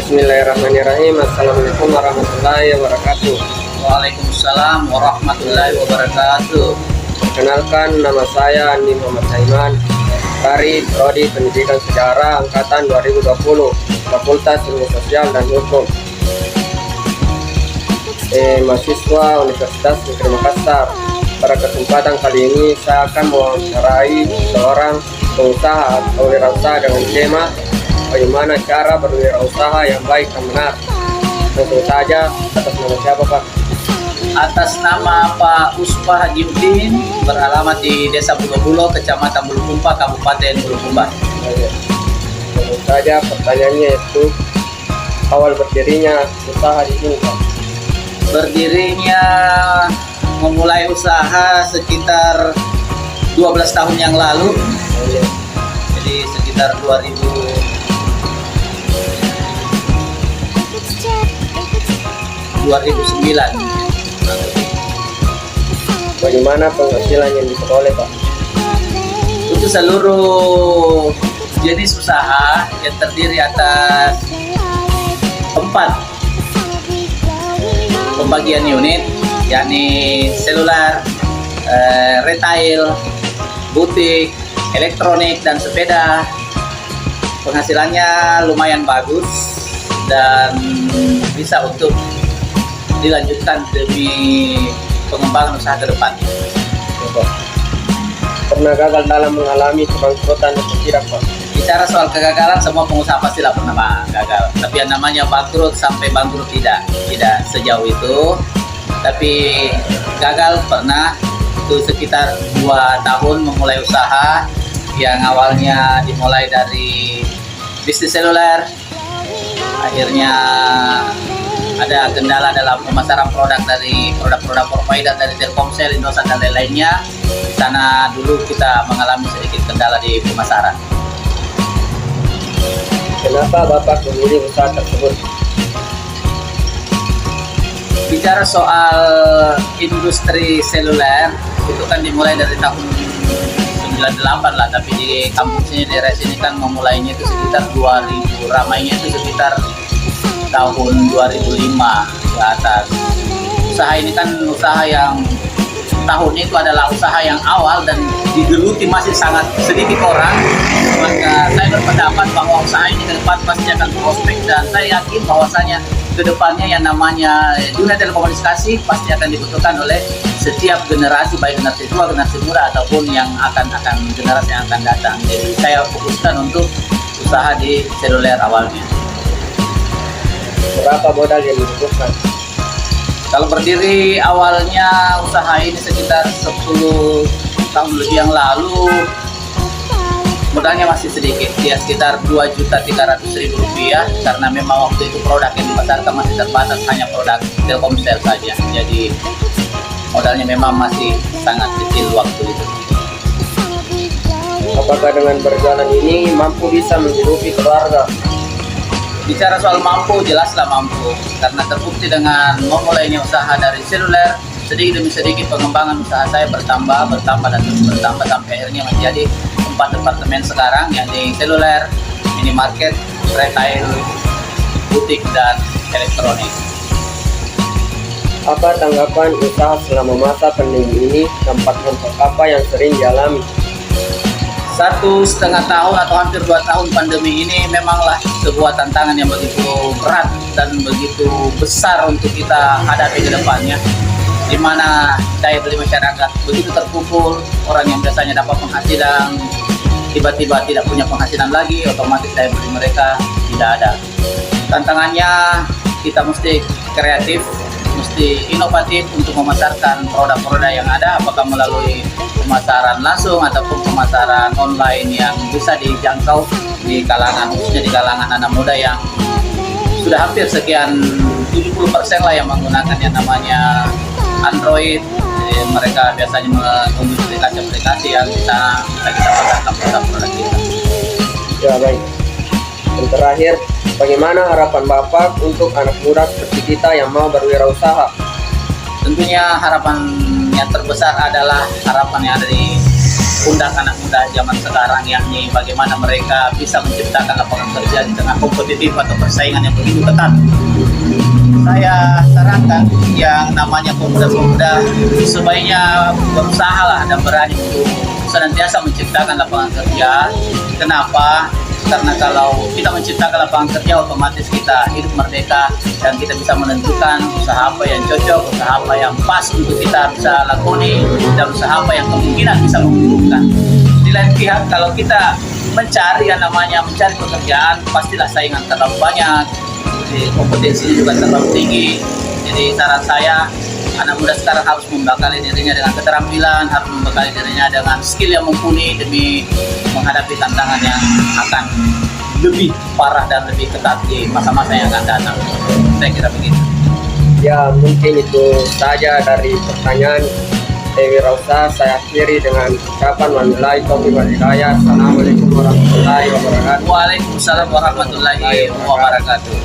Bismillahirrahmanirrahim. Assalamualaikum warahmatullahi wabarakatuh. Waalaikumsalam warahmatullahi wabarakatuh. Perkenalkan, nama saya Andi Muhammad Saiman dari Prodi Pendidikan Sejarah Angkatan 2020, Fakultas Ilmu Sosial dan Hukum. Mahasiswa Universitas Negeri Makassar. Pada kesempatan kali ini saya akan mewawancarai seorang pengusaha atau wirausaha dengan tema bagaimana cara berwirausaha yang baik dan benar. Langsung saja, atas nama siapa Pak? Atas nama Pak Uspa Haji Udin, beralamat di Desa Bulo-Bulo, Kecamatan Bulukumba, Kabupaten Bulukumba. Langsung saja pertanyaannya itu awal berdirinya usaha di sini Pak. Berdirinya memulai usaha sekitar 12 tahun yang lalu. Jadi sekitar 2009. Bagaimana penghasilan yang diperoleh Pak? Untuk seluruh jenis usaha yang terdiri atas 4 pembagian unit, yakni seluler, retail, butik, elektronik, dan sepeda. Penghasilannya lumayan bagus dan bisa untuk dilanjutkan demi pengembangan usaha ke depan. Pernah gagal dalam mengalami kebangkrutan atau tidak Pak? Bicara soal kegagalan, semua pengusaha pastilah pernah gagal. Tapi yang namanya bangkrut sampai bangkrut tidak sejauh itu. Tapi gagal pernah, itu sekitar 2 tahun memulai usaha yang awalnya dimulai dari bisnis seluler. Akhirnya ada kendala dalam pemasaran produk dari produk-produk provider dari Telkomsel, Indosat, dan lain-lainnya. Di sana dulu kita mengalami sedikit kendala di pemasaran. Kenapa Bapak memilih usaha tersebut? Bicara soal industri seluler, itu kan dimulai dari tahun 98 lah, tapi di kampung sini, daerah sini kan memulainya itu sekitar 2000, ramainya itu sekitar tahun 2005 ke atas. Usaha ini kan usaha yang tahun itu adalah usaha yang awal dan digeluti masih sangat sedikit orang. Maka saya berpendapat bahwa usaha ini ke depan pasti akan prospek, dan saya yakin bahwasanya ke depannya yang namanya dunia telekomunikasi pasti akan dibutuhkan oleh setiap generasi, baik generasi tua, generasi muda, ataupun yang akan generasi yang akan datang. Jadi saya fokuskan untuk usaha di seluler awalnya. Berapa modal yang dibutuhkan? Kalau berdiri awalnya usaha ini sekitar 10 tahun lebih yang lalu, modalnya masih sedikit, ya sekitar Rp2.300.000, karena memang waktu itu produk yang dipasarkan masih terbatas, hanya produk Telkomsel saja. Jadi modalnya memang masih sangat kecil waktu itu. Apakah dengan berjalan ini mampu bisa menghidupi keluarga? Bicara soal mampu, jelaslah mampu, karena terbukti dengan memulainya usaha dari seluler, sedikit demi sedikit pengembangan usaha saya bertambah dan terus bertambah sampai akhirnya menjadi 4 departemen sekarang, yakni seluler, minimarket, retail, butik, dan elektronik. Apa tanggapan usaha selama masa pandemi ini? Dampak-dampak apa yang sering dialami? 1,5 tahun atau hampir 2 tahun pandemi ini memanglah sebuah tantangan yang begitu berat dan begitu besar untuk kita hadapi ke depannya, di mana daya beli masyarakat begitu terpukul. Orang yang biasanya dapat penghasilan tiba-tiba tidak punya penghasilan lagi, otomatis daya beli mereka tidak ada. Tantangannya kita mesti kreatif, mesti inovatif untuk memasarkan produk-produk yang ada, apakah melalui pemasaran langsung ataupun pemasaran online yang bisa dijangkau di kalangan, khususnya di kalangan anak muda yang sudah hampir sekian 70% lah yang menggunakan yang namanya Android. Mereka biasanya mengunduh aplikasi-aplikasi yang bisa kita pasarkan produk-produk kita. Ya baik. Dan terakhir, bagaimana harapan Bapak untuk anak muda seperti kita yang mau berwirausaha? Tentunya harapan yang terbesar adalah harapan yang ada di pundak anak muda zaman sekarang, yakni bagaimana mereka bisa menciptakan lapangan kerja di tengah kompetitif atau persaingan yang begitu ketat. Saya sarankan yang namanya pemuda-pemuda sebaiknya berusaha lah dan berani untuk senantiasa menciptakan lapangan kerja. Kenapa? Karena kalau kita menciptakan lapangan kerja, otomatis kita hidup merdeka dan kita bisa menentukan usaha apa yang cocok, usaha apa yang pas untuk kita bisa lakoni, dan usaha apa yang kemungkinan bisa menguntungkan. Di lain pihak, kalau kita mencari yang namanya mencari pekerjaan, pastilah saingan terlalu banyak, kompetensinya juga terlalu tinggi. Jadi saran saya, anak muda sekarang harus membekali dirinya dengan keterampilan, harus membekali dirinya dengan skill yang mumpuni demi menghadapi tantangan yang akan lebih parah dan lebih ketat di masa-masa yang akan datang. Saya kira begitu. Ya, mungkin itu saja dari pertanyaan Dewi Rausa. Saya akhiri dengan ucapan wabillahi taufiq wal hidayah. Assalamualaikum warahmatullahi wabarakatuh. Waalaikumsalam warahmatullahi wabarakatuh.